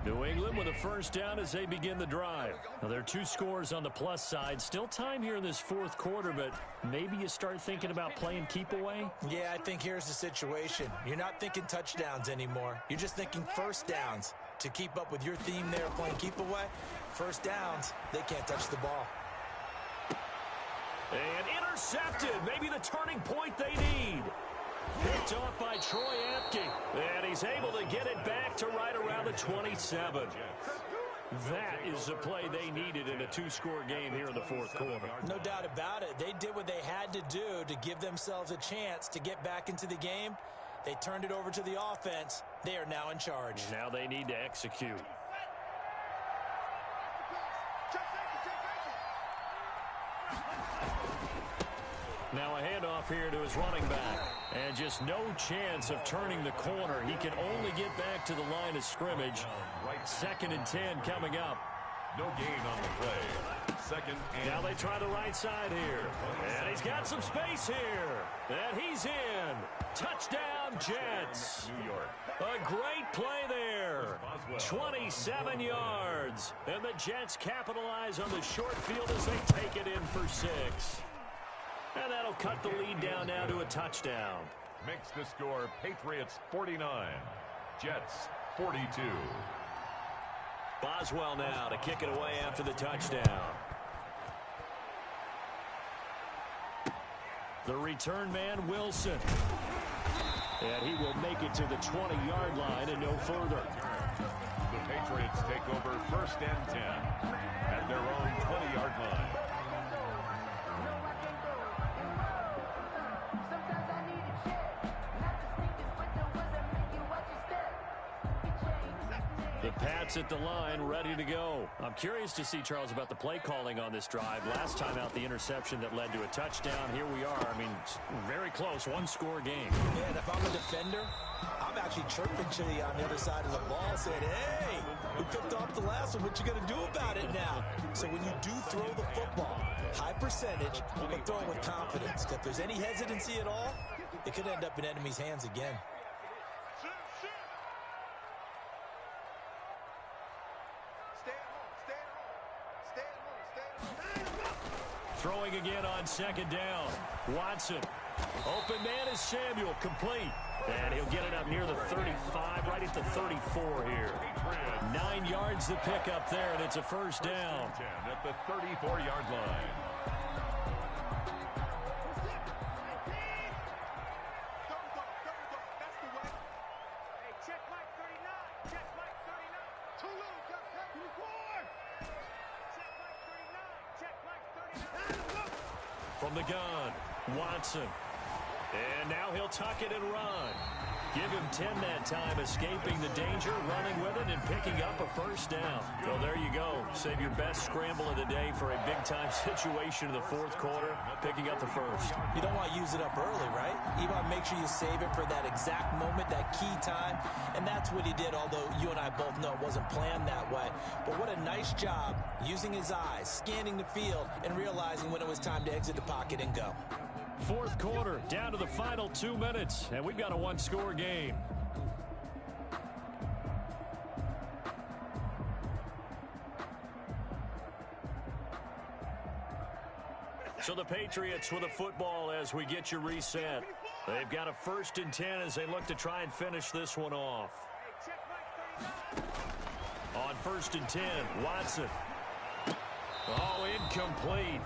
New England with a first down as they begin the drive. Now, there are 2 scores on the plus side. Still time here in this 4th quarter, but maybe you start thinking about playing keep away? Yeah, I think here's the situation. You're not thinking touchdowns anymore. You're just thinking first downs. To keep up with your theme there playing keep away, first downs, they can't touch the ball. And intercepted. Maybe the turning point they need. Picked off by Troy Apke. And he's able to get it back to right around the 27. That is the play they needed in a 2-score game here in the 4th quarter. No doubt about it. They did what they had to do to give themselves a chance to get back into the game. They turned it over to the offense. They are now in charge. Now they need to execute. Now a handoff here to his running back. And just no chance of turning the corner. He can only get back to the line of scrimmage. 2nd and 10 coming up. No gain on the play. 2nd and... Now they try the right side here. And he's got some space here. And he's in. Touchdown, Jets. New York. A great play there. 27 yards. And the Jets capitalize on the short field as they take it in for 6. And that'll cut the lead down now to a touchdown. Makes the score Patriots 49, Jets 42. Boswell now to kick it away after the touchdown. The return man, Wilson. And he will make it to the 20-yard line and no further. The Patriots take over 1st and 10 at their own 20-yard line. The Pats at the line, ready to go. I'm curious to see, Charles, about the play calling on this drive. Last time out, the interception that led to a touchdown. Here we are. I mean, very close, 1-score game. Yeah, and if I'm a defender, I'm actually chirping to you on the other side of the ball, saying, hey, we picked off the last one. What you going to do about it now? So when you do throw the football, high percentage, but throw it with confidence. If there's any hesitancy at all, it could end up in enemy's hands again. Throwing again on 2nd down. Watson. Open man is Samuel. Complete. And he'll get it up near the 35, right at the 34 here. 9 yards to pick up there, and it's a first down. 10 at the 34-yard line. From the gun, Watson. And now he'll tuck it and run. Give him 10 that time, escaping the danger, running with it, and picking up a first down. So there you go. Save your best scramble of the day for a big-time situation in the 4th quarter, picking up the first. You don't want to use it up early, right? You want to make sure you save it for that exact moment, that key time, and that's what he did, although you and I both know it wasn't planned that way. But what a nice job using his eyes, scanning the field, and realizing when it was time to exit the pocket and go. 4th quarter, down to the final 2 minutes, and we've got a 1-score game. So the Patriots with a football as we get you reset. They've got a 1st and 10 as they look to try and finish this one off. On 1st and 10, Watson. Oh, incomplete.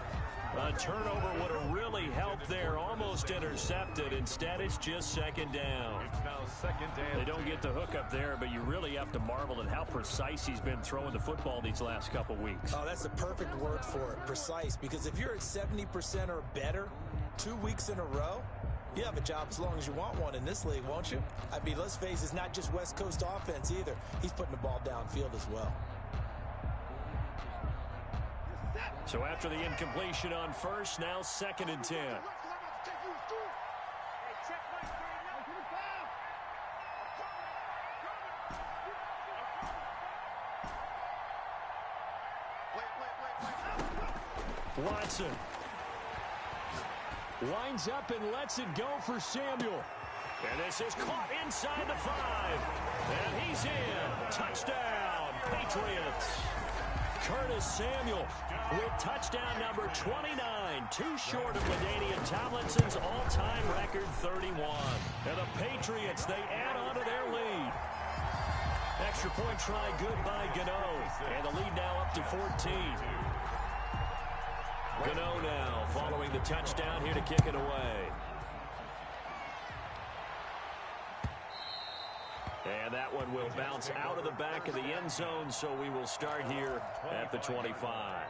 A turnover would have really helped there. Almost intercepted. Instead, it's just 2nd down. It's now 2nd down. They don't get the hook up there, but you really have to marvel at how precise he's been throwing the football these last couple weeks. Oh, that's the perfect word for it, precise. Because if you're at 70% or better 2 weeks in a row, you have a job as long as you want one in this league, won't you? I mean, let's face it, it's not just West Coast offense either. He's putting the ball downfield as well. So after the incompletion on 1st, now 2nd and 10. Watson winds up and lets it go for Samuel. And this is caught inside the 5. And he's in. Touchdown, Patriots. Curtis Samuel with touchdown number 29, too short of LaDainian Tomlinson's all-time record 31. And the Patriots, they add on to their lead. Extra point try good by Gano. And the lead now up to 14. Gano now following the touchdown here to kick it away. And that one will bounce out of the back of the end zone, so we will start here at the 25.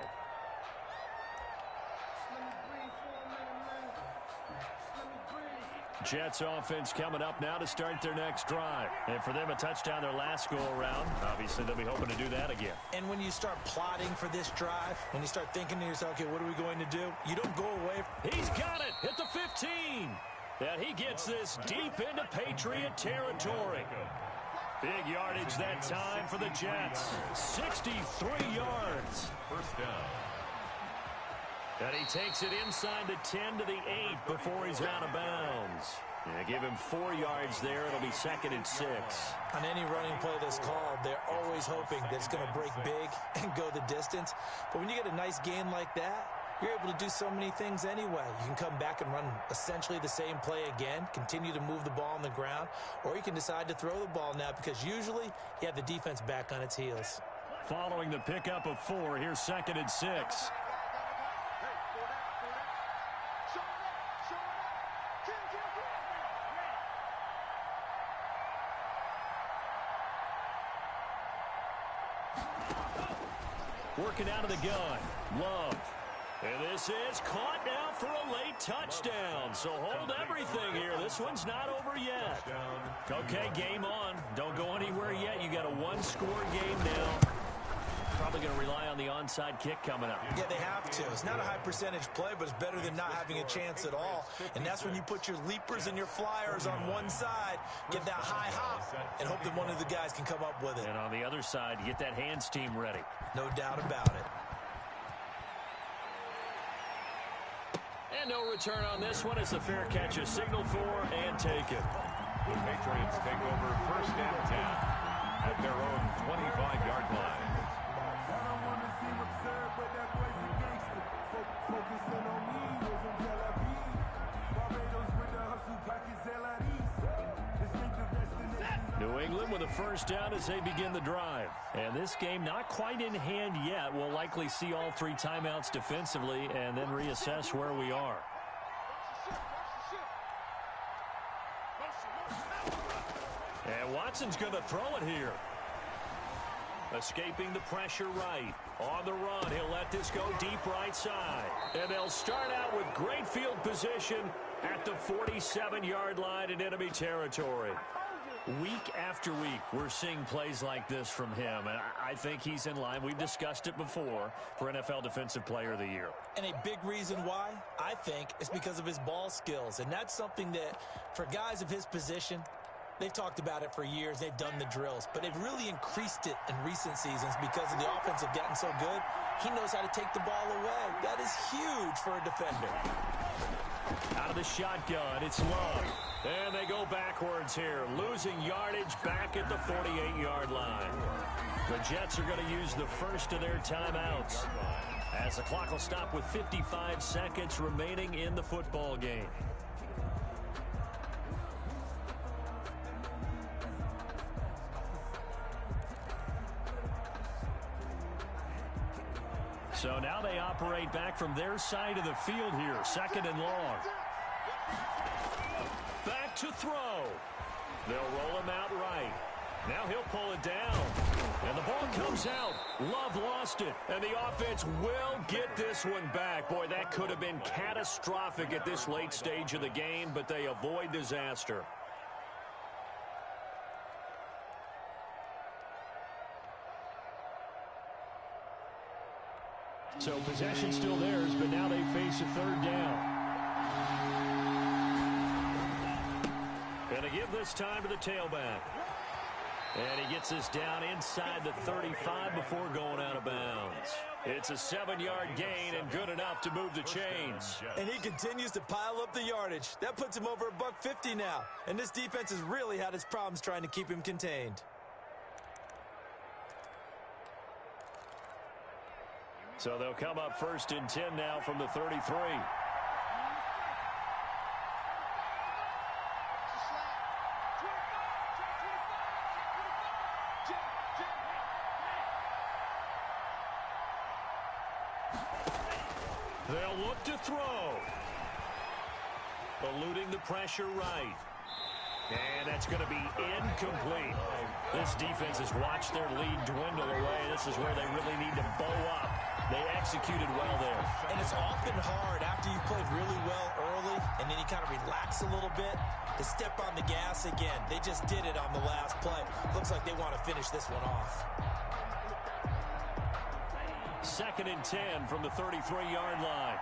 Jets offense coming up now to start their next drive. And for them, a touchdown their last go-around. Obviously, they'll be hoping to do that again. And when you start plotting for this drive, when you start thinking to yourself, okay, what are we going to do? You don't go away. He's got it at the 15. And he gets this deep into Patriot territory. Big yardage that time for the Jets. 63 yards. 1st down. And he takes it inside the 10 to the 8 before he's out of bounds. Yeah, give him 4 yards there. It'll be 2nd and 6. On any running play that's called, they're always hoping that it's going to break big and go the distance. But when you get a nice game like that, you're able to do so many things anyway. You can come back and run essentially the same play again, continue to move the ball on the ground, or you can decide to throw the ball now because usually you have the defense back on its heels. Following the pickup of 4, here's 2nd and 6. Working out of the gun. Love. And this is caught now for a late touchdown. So hold everything here. This one's not over yet. Okay, game on. Don't go anywhere yet. You got a 1-score game now. Probably going to rely on the onside kick coming up. Yeah, they have to. It's not a high percentage play, but it's better than not having a chance at all. And that's when you put your leapers and your flyers on one side, get that high hop, and hope that one of the guys can come up with it. And on the other side, get that hands team ready. No doubt about it. And no return on this one. It's a fair catch, a signal for, and take it. The Patriots take over 1st and 10 at their own 25-yard line. New England with a 1st down as they begin the drive. And this game not quite in hand yet. We'll likely see all 3 timeouts defensively and then reassess where we are. And Watson's going to throw it here. Escaping the pressure right. On the run, he'll let this go deep right side. And they'll start out with great field position at the 47-yard line in enemy territory. Week after week, we're seeing plays like this from him, and I think he's in line. We've discussed it before for NFL Defensive Player of the Year. And a big reason why, I think, is because of his ball skills. And that's something that, for guys of his position, they've talked about it for years. They've done the drills. But they've really increased it in recent seasons because of the offense have gotten so good. He knows how to take the ball away. That is huge for a defender. Out of the shotgun, it's Love. And they go backwards here, losing yardage back at the 48-yard line. The Jets are going to use the first of their timeouts. as the clock will stop with 55 seconds remaining in the football game. So now they operate back from their side of the field here, 2nd and long. Back to throw. They'll roll him out right. Now he'll pull it down. And the ball comes out. Love lost it. And the offense will get this one back. Boy, that could have been catastrophic at this late stage of the game, but they avoid disaster. So possession still theirs, but now they face a 3rd down. Gonna give this time to the tailback. And he gets this down inside the 35 before going out of bounds. It's a 7-yard gain and good enough to move the chains. And he continues to pile up the yardage. That puts him over $150 now. And this defense has really had its problems trying to keep him contained. So they'll come up 1st and 10 now from the 33. They'll look to throw. Eluding the pressure right. And that's going to be incomplete. This defense has watched their lead dwindle away. This is where they really need to bow up. They executed well there. And it's often hard after you've played really well early and then you kind of relax a little bit to step on the gas again. They just did it on the last play. Looks like they want to finish this one off. 2nd and 10 from the 33-yard line.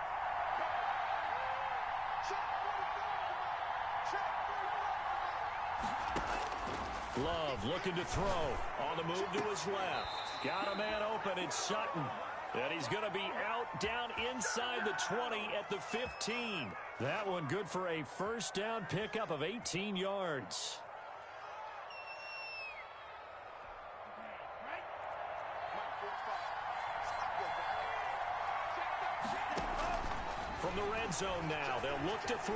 Love looking to throw. On the move to his left. Got a man open. It's Sutton. And he's going to be out down inside the 20 at the 15. That one good for a 1st down pickup of 18 yards. From the red zone now, they'll look to throw.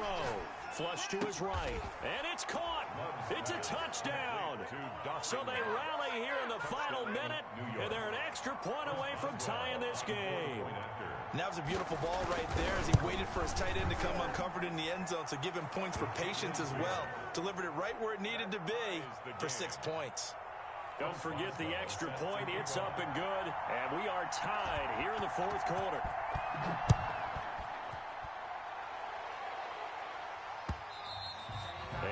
Flush to his right. And it's caught. It's a touchdown. So they rally here in the final minute, and they're an extra point away from tying this game. And that was a beautiful ball right there as he waited for his tight end to come uncovered in the end zone, so give him points for patience as well. Delivered it right where it needed to be for 6 points. Don't forget the extra point. It's up and good, and we are tied here in the 4th quarter.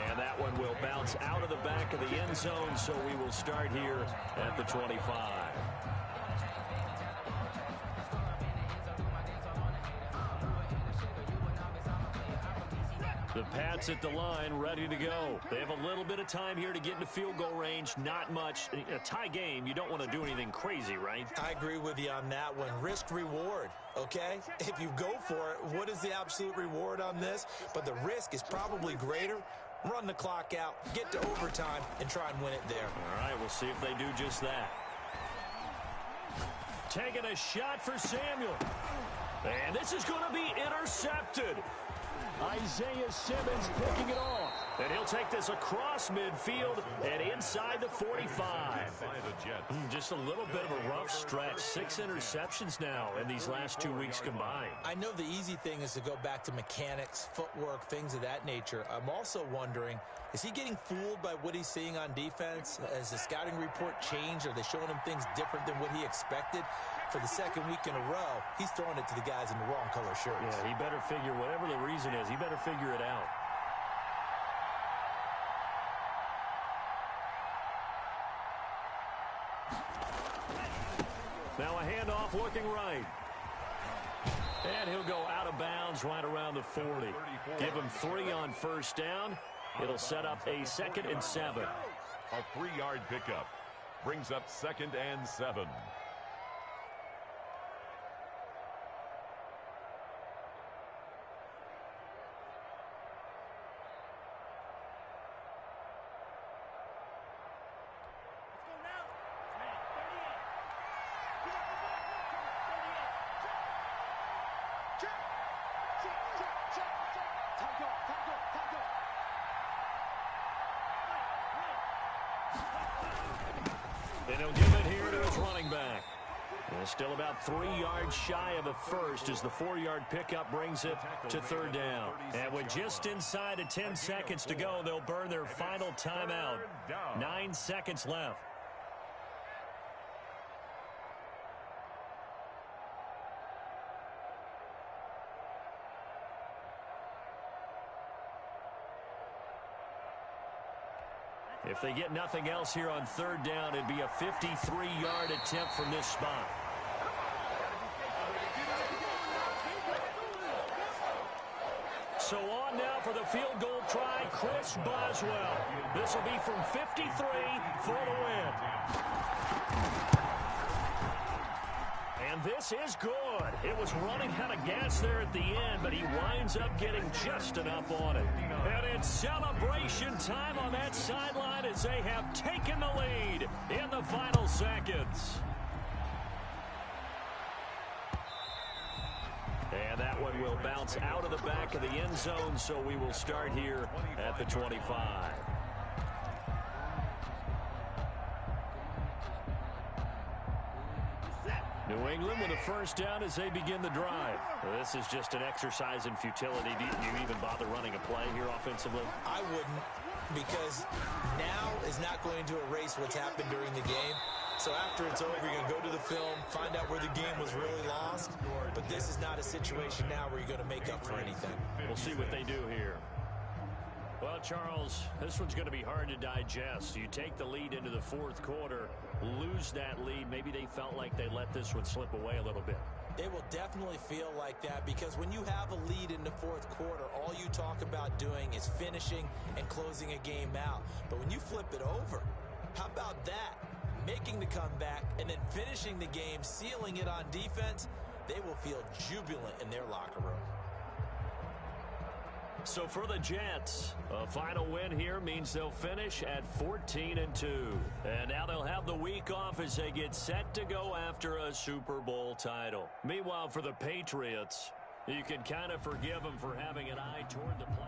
And that one will bounce out of the back of the end zone, so we will start here at the 25. The Pats at the line, ready to go. They have a little bit of time here to get into field goal range. Not much. A tie game, you don't want to do anything crazy, right? I agree with you on that one. Risk reward, okay? If you go for it, what is the absolute reward on this? But the risk is probably greater. Run the clock out, get to overtime, and try and win it there. All right, we'll see if they do just that. Taking a shot for Samuel. And this is going to be intercepted. Isaiah Simmons picking it off. And he'll take this across midfield and inside the 45. Just a little bit of a rough stretch. 6 interceptions now in these last 2 weeks combined. I know the easy thing is to go back to mechanics, footwork, things of that nature. I'm also wondering, is he getting fooled by what he's seeing on defense? Has the scouting report changed? Are they showing him things different than what he expected? For the 2nd week in a row, he's throwing it to the guys in the wrong color shirts. Yeah, he better figure, whatever the reason is, he better figure it out. Now a handoff looking right. And he'll go out of bounds right around the 40. Give him 3 on 1st down. It'll set up a 2nd and 7. A 3-yard pickup brings up 2nd and 7. And he'll give it here to his running back. And still about 3 yards shy of a first as the 4-yard pickup brings it to third down. And with just inside of 10 seconds to go, they'll burn their final timeout. 9 seconds left. If they get nothing else here on third down, it'd be a 53-yard attempt from this spot. So on now for the field goal try, Chris Boswell. This will be from 53 for the win. And this is good. It was running out of gas there at the end, but he winds up getting just enough on it. And it's celebration time on that sideline as they have taken the lead in the final seconds. And that one will bounce out of the back of the end zone, so we will start here at the 25. New England with a first down as they begin the drive. Well, this is just an exercise in futility. Do you even bother running a play here offensively? I wouldn't, because now is not going to erase what's happened during the game. So after it's over, you're going to go to the film, find out where the game was really lost. But this is not a situation now where you're going to make up for anything. We'll see what they do here. Well, Charles, this one's going to be hard to digest. You take the lead into the fourth quarter, lose that lead. Maybe they felt like they let this one slip away a little bit. They will definitely feel like that, because when you have a lead in the fourth quarter, all you talk about doing is finishing and closing a game out. But when you flip it over, how about that? Making the comeback and then finishing the game, sealing it on defense, they will feel jubilant in their locker room. So for the Jets, a final win here means they'll finish at 14-2. And now they'll have the week off as they get set to go after a Super Bowl title. Meanwhile, for the Patriots, you can kind of forgive them for having an eye toward the play.